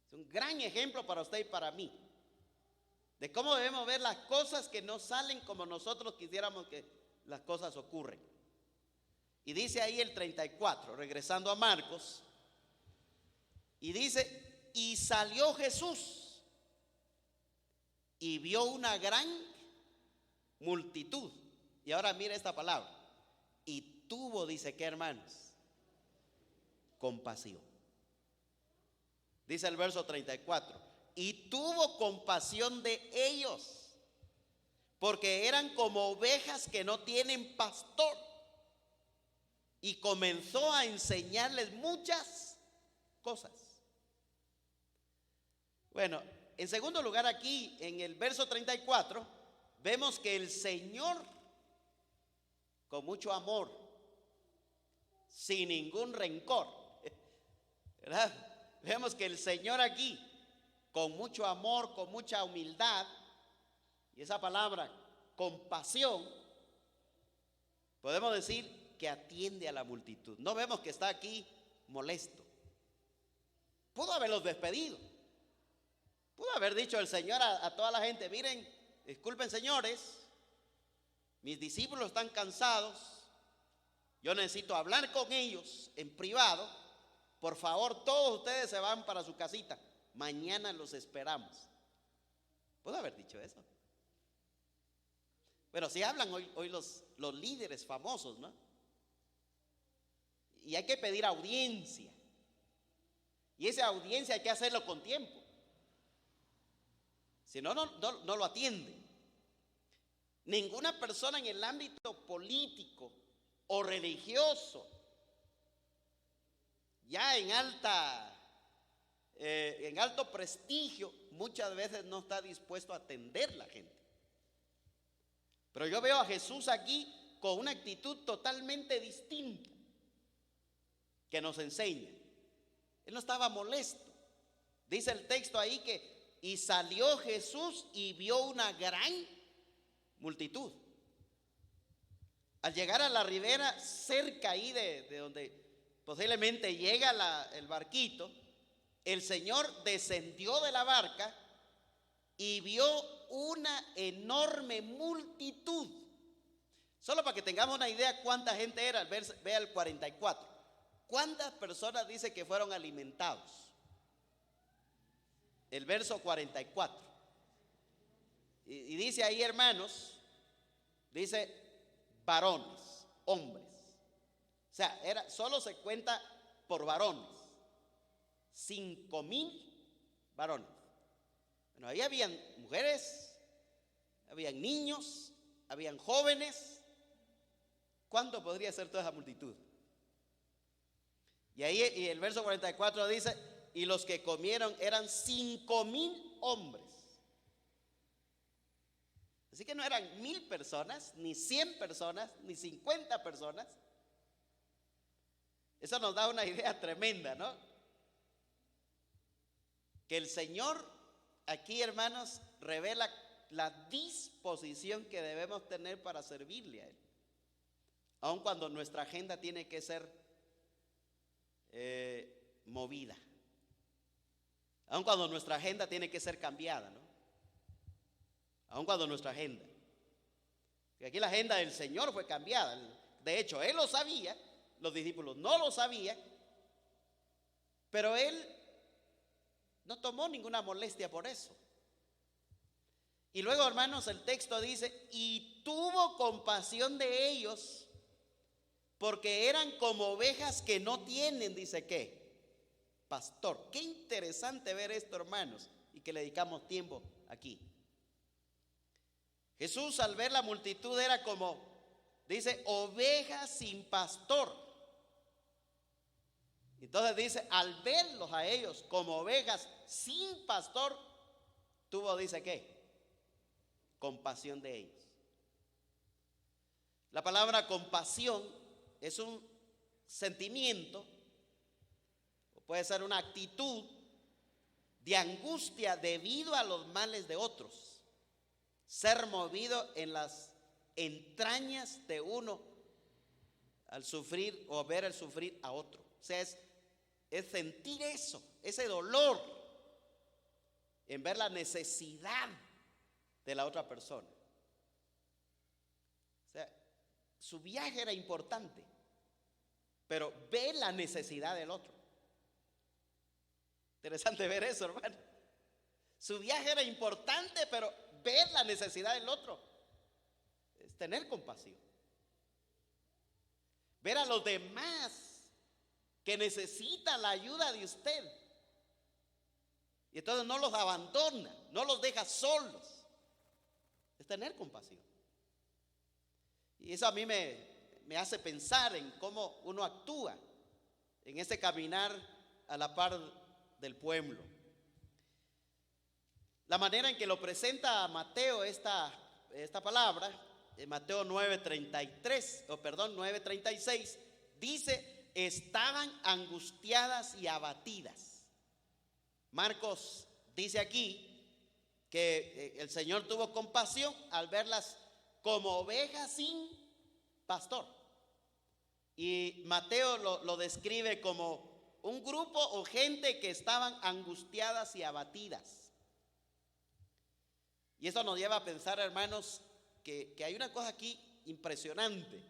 Es un gran ejemplo para usted y para mí, de cómo debemos ver las cosas que no salen como nosotros quisiéramos que las cosas ocurren. Y dice ahí el 34, regresando a Marcos, y dice, y salió Jesús y vio una gran multitud. Y ahora mire esta palabra. Y tuvo, dice que hermanos, compasión. Dice el verso 34. Y tuvo compasión de ellos, porque eran como ovejas que no tienen pastor. Y comenzó a enseñarles muchas cosas. Bueno, en segundo lugar, aquí en el verso 34, vemos que el Señor, con mucho amor, sin ningún rencor, ¿verdad? Vemos que el Señor aquí, con mucho amor, con mucha humildad, y esa palabra, compasión, podemos decir que atiende a la multitud. No vemos que está aquí molesto. Pudo haberlos despedido. Pudo haber dicho el Señor a toda la gente: miren, disculpen señores, mis discípulos están cansados, yo necesito hablar con ellos en privado, por favor todos ustedes se van para su casita, mañana los esperamos. Pudo haber dicho eso. Pero si hablan hoy los líderes famosos, ¿no? Y hay que pedir audiencia. Y esa audiencia hay que hacerlo con tiempo. Si no, no lo atienden. Ninguna persona en el ámbito político o religioso, ya en alto prestigio, muchas veces no está dispuesto a atender la gente. Pero yo veo a Jesús aquí con una actitud totalmente distinta, que nos enseña. Él no estaba molesto. Dice el texto ahí que y salió Jesús y vio una gran multitud. Al llegar a la ribera, cerca ahí de donde posiblemente llega el barquito, el Señor descendió de la barca y vio una enorme multitud. Solo para que tengamos una idea cuánta gente era, vea el 44. ¿Cuántas personas dice que fueron alimentados? El verso 44. Y dice ahí, hermanos, dice varones, hombres. O sea, solo se cuenta por varones. 5,000 varones. Bueno, ahí habían mujeres, habían niños, habían jóvenes. ¿Cuánto podría ser toda esa multitud? Y ahí y el verso 44 dice, y los que comieron eran 5,000 hombres. Así que no eran 1,000 personas, ni 100 personas, ni 50 personas. Eso nos da una idea tremenda, ¿no? Que el Señor aquí, hermanos, revela la disposición que debemos tener para servirle a Él. Aun cuando nuestra agenda tiene que ser movida, aun cuando nuestra agenda tiene que ser cambiada, ¿no? Aun cuando nuestra agenda, que aquí la agenda del Señor fue cambiada. De hecho, Él lo sabía, los discípulos no lo sabían, pero Él no tomó ninguna molestia por eso. Y luego, hermanos, el texto dice, y tuvo compasión de ellos, porque eran como ovejas que no tienen, dice ¿qué? Pastor. Qué interesante ver esto, hermanos, y que le dedicamos tiempo aquí. Jesús, al ver la multitud, era como, dice, ovejas sin pastor. Entonces dice, al verlos a ellos como ovejas sin pastor, tuvo, dice ¿qué? Compasión de ellos. La palabra compasión es un sentimiento, o puede ser una actitud de angustia debido a los males de otros. Ser movido en las entrañas de uno al sufrir o ver el sufrir a otro. O sea, es sentir eso, ese dolor en ver la necesidad de la otra persona. O sea, su viaje era importante, pero ve la necesidad del otro. Interesante ver eso, hermano. Su viaje era importante, pero ver la necesidad del otro es tener compasión. Ver a los demás que necesitan la ayuda de usted. Y entonces no los abandona, no los deja solos. Es tener compasión. Y eso a mí me hace pensar en cómo uno actúa en ese caminar a la par del pueblo. La manera en que lo presenta Mateo esta palabra, en Mateo 9:36, dice, estaban angustiadas y abatidas. Marcos dice aquí que el Señor tuvo compasión al verlas como ovejas sin pastor. Y Mateo lo describe como un grupo o gente que estaban angustiadas y abatidas. Y eso nos lleva a pensar, hermanos, que hay una cosa aquí impresionante.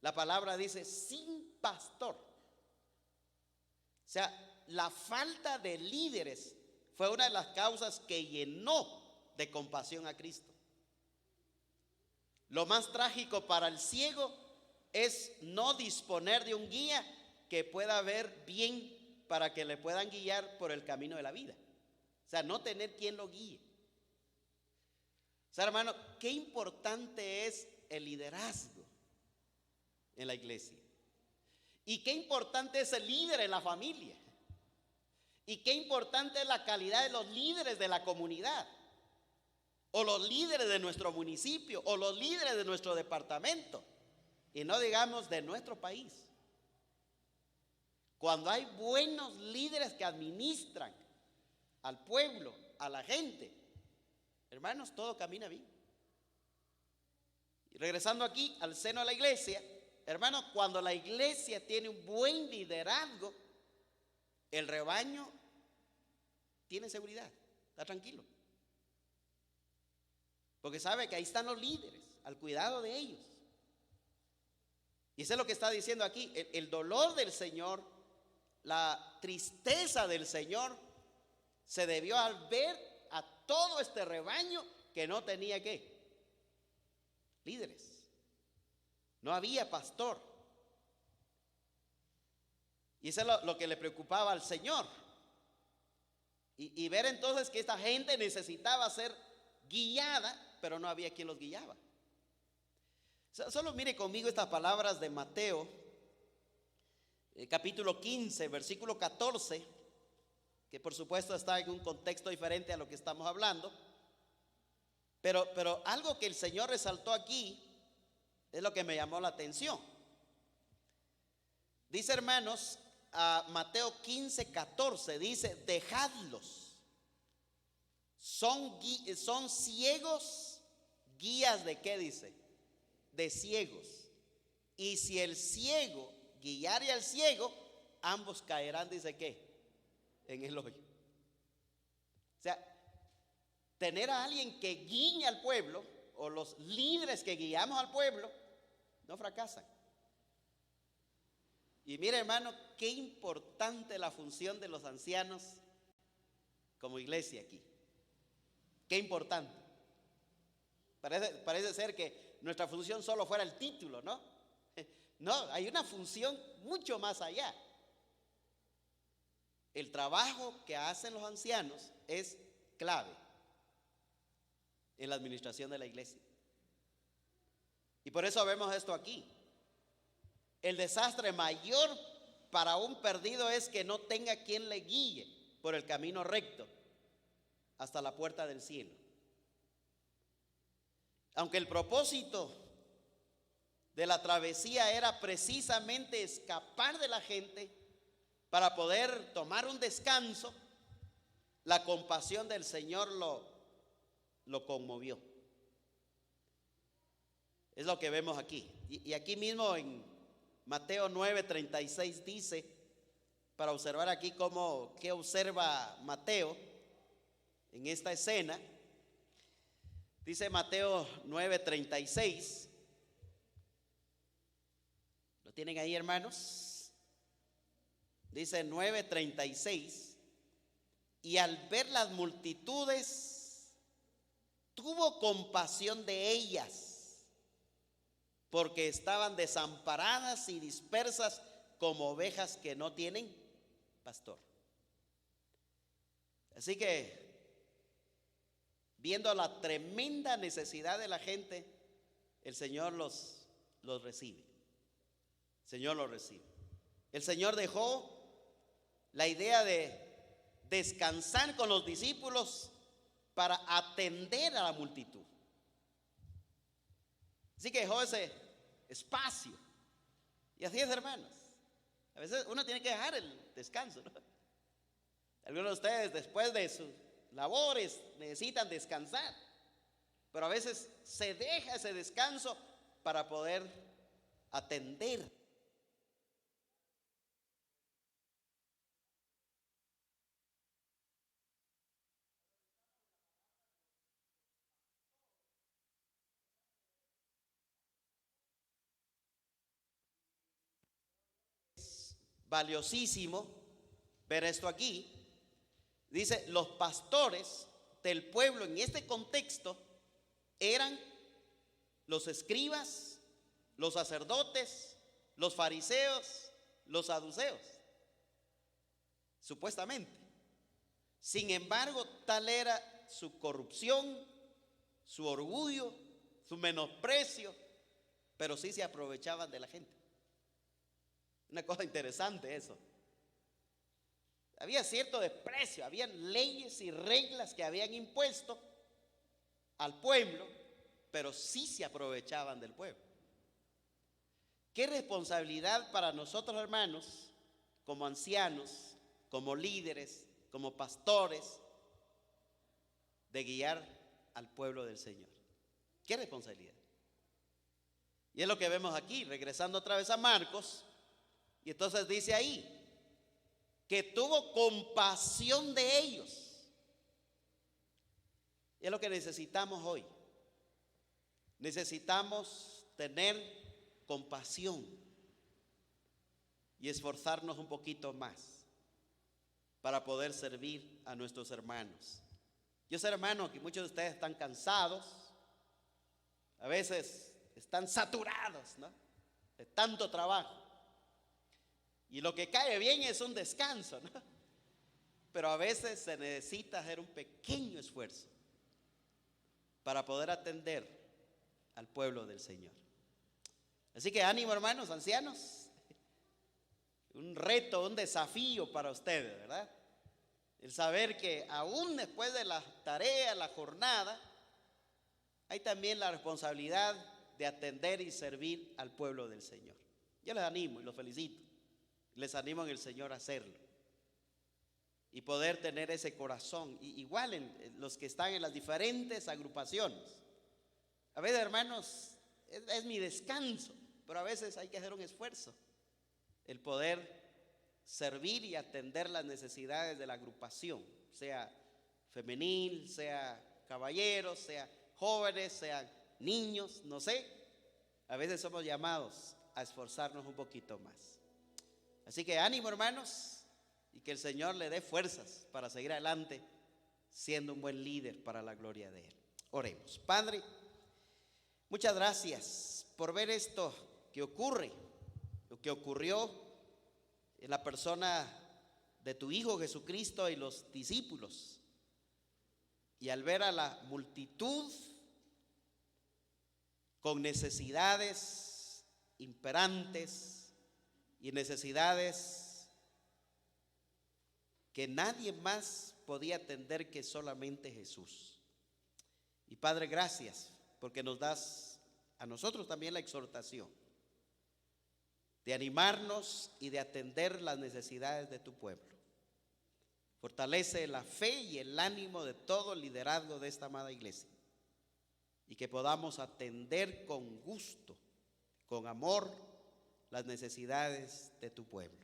La palabra dice sin pastor. O sea, la falta de líderes fue una de las causas que llenó de compasión a Cristo. Lo más trágico para el ciego es no disponer de un guía que pueda ver bien para que le puedan guiar por el camino de la vida. O sea, no tener quien lo guíe. O sea, hermano, qué importante es el liderazgo en la iglesia. Y qué importante es el líder en la familia. Y qué importante es la calidad de los líderes de la comunidad. O los líderes de nuestro municipio, o los líderes de nuestro departamento, y no digamos de nuestro país. Cuando hay buenos líderes que administran al pueblo, a la gente, hermanos, todo camina bien. Y regresando aquí al seno de la iglesia, hermanos, cuando la iglesia tiene un buen liderazgo, el rebaño tiene seguridad, está tranquilo. Porque sabe que ahí están los líderes, al cuidado de ellos. Y eso es lo que está diciendo aquí. El dolor del Señor, la tristeza del Señor, se debió al ver a todo este rebaño que no tenía ¿qué? Líderes. No había pastor. Y eso es lo que le preocupaba al Señor. Y ver entonces que esta gente necesitaba ser guiada, pero no había quien los guiaba. Solo mire conmigo estas palabras de Mateo, capítulo 15, versículo 14, que por supuesto está en un contexto diferente a lo que estamos hablando, pero algo que el Señor resaltó aquí es lo que me llamó la atención. Dice, hermanos, a Mateo 15, 14, dice, dejadlos. Son ciegos, guías de ¿qué dice? De ciegos. Y si el ciego guiare al ciego, ambos caerán, dice ¿qué? En el hoyo. O sea, tener a alguien que guíe al pueblo, o los líderes que guiamos al pueblo, no fracasan. Y mire, hermano, qué importante la función de los ancianos como iglesia aquí. Qué importante. Parece ser que nuestra función solo fuera el título, ¿no? No, hay una función mucho más allá. El trabajo que hacen los ancianos es clave en la administración de la iglesia. Y por eso vemos esto aquí. El desastre mayor para un perdido es que no tenga quien le guíe por el camino recto hasta la puerta del cielo. Aunque el propósito de la travesía era precisamente escapar de la gente para poder tomar un descanso, la compasión del Señor lo conmovió. Es lo que vemos aquí. Y aquí mismo en Mateo 9:36 dice, para observar aquí qué observa Mateo en esta escena, dice Mateo 9:36. ¿Lo tienen ahí, hermanos? Dice 9:36. Y al ver las multitudes, tuvo compasión de ellas, porque estaban desamparadas y dispersas como ovejas que no tienen pastor. Así que, viendo la tremenda necesidad de la gente, el Señor los recibe. El Señor los recibe. El Señor dejó la idea de descansar con los discípulos para atender a la multitud. Así que dejó ese espacio. Y así es, hermanos. A veces uno tiene que dejar el descanso, ¿no? Algunos de ustedes, después de sus labores, necesitan descansar, pero a veces se deja ese descanso para poder atender. Es valiosísimo ver esto aquí. Dice, los pastores del pueblo en este contexto eran los escribas, los sacerdotes, los fariseos, los saduceos, supuestamente. Sin embargo, tal era su corrupción, su orgullo, su menosprecio, pero sí se aprovechaban de la gente. Una cosa interesante eso. Había cierto desprecio, habían leyes y reglas que habían impuesto al pueblo, pero sí se aprovechaban del pueblo. Qué responsabilidad para nosotros, hermanos, como ancianos, como líderes, como pastores, de guiar al pueblo del Señor. Qué responsabilidad. Y es lo que vemos aquí, regresando otra vez a Marcos, y entonces dice ahí, que tuvo compasión de ellos. Y es lo que necesitamos hoy. Necesitamos tener compasión y esforzarnos un poquito más para poder servir a nuestros hermanos. Yo sé, hermano, que muchos de ustedes están cansados, a veces están saturados, ¿no?, de tanto trabajo. Y lo que cae bien es un descanso, ¿no? Pero a veces se necesita hacer un pequeño esfuerzo para poder atender al pueblo del Señor. Así que ánimo, hermanos, ancianos. Un reto, un desafío para ustedes, ¿verdad? El saber que aún después de la tarea, la jornada, hay también la responsabilidad de atender y servir al pueblo del Señor. Yo les animo y los felicito. Les animo en el Señor a hacerlo y poder tener ese corazón. Y igual en los que están en las diferentes agrupaciones. A veces, hermanos, es mi descanso, pero a veces hay que hacer un esfuerzo. El poder servir y atender las necesidades de la agrupación, sea femenil, sea caballeros, sea jóvenes, sean niños, no sé. A veces somos llamados a esforzarnos un poquito más. Así que ánimo, hermanos, y que el Señor le dé fuerzas para seguir adelante siendo un buen líder para la gloria de Él. Oremos. Padre, muchas gracias por ver esto que ocurre, lo que ocurrió en la persona de tu Hijo Jesucristo y los discípulos. Y al ver a la multitud con necesidades imperantes y necesidades que nadie más podía atender que solamente Jesús. Y Padre, gracias porque nos das a nosotros también la exhortación de animarnos y de atender las necesidades de tu pueblo. Fortalece la fe y el ánimo de todo el liderazgo de esta amada iglesia y que podamos atender con gusto, con amor, las necesidades de tu pueblo.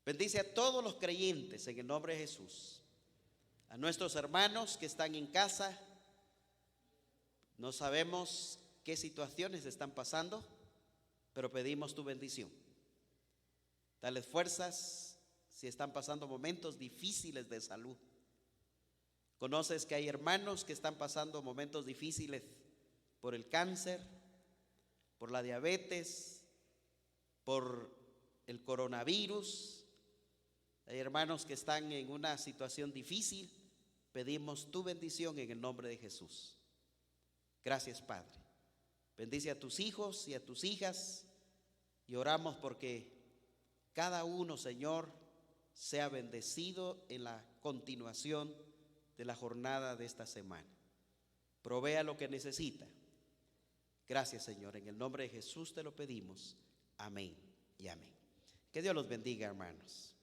Bendice a todos los creyentes en el nombre de Jesús. A nuestros hermanos que están en casa, no sabemos qué situaciones están pasando, pero pedimos tu bendición. Dales fuerzas si están pasando momentos difíciles de salud. Conoces que hay hermanos que están pasando momentos difíciles por el cáncer, por la diabetes, por el coronavirus. Hay hermanos que están en una situación difícil. Pedimos tu bendición en el nombre de Jesús. Gracias, Padre. Bendice a tus hijos y a tus hijas y oramos porque cada uno, Señor, sea bendecido en la continuación de la jornada de esta semana. Provea lo que necesita. Gracias, Señor. En el nombre de Jesús te lo pedimos. Amén y amén. Que Dios los bendiga, hermanos.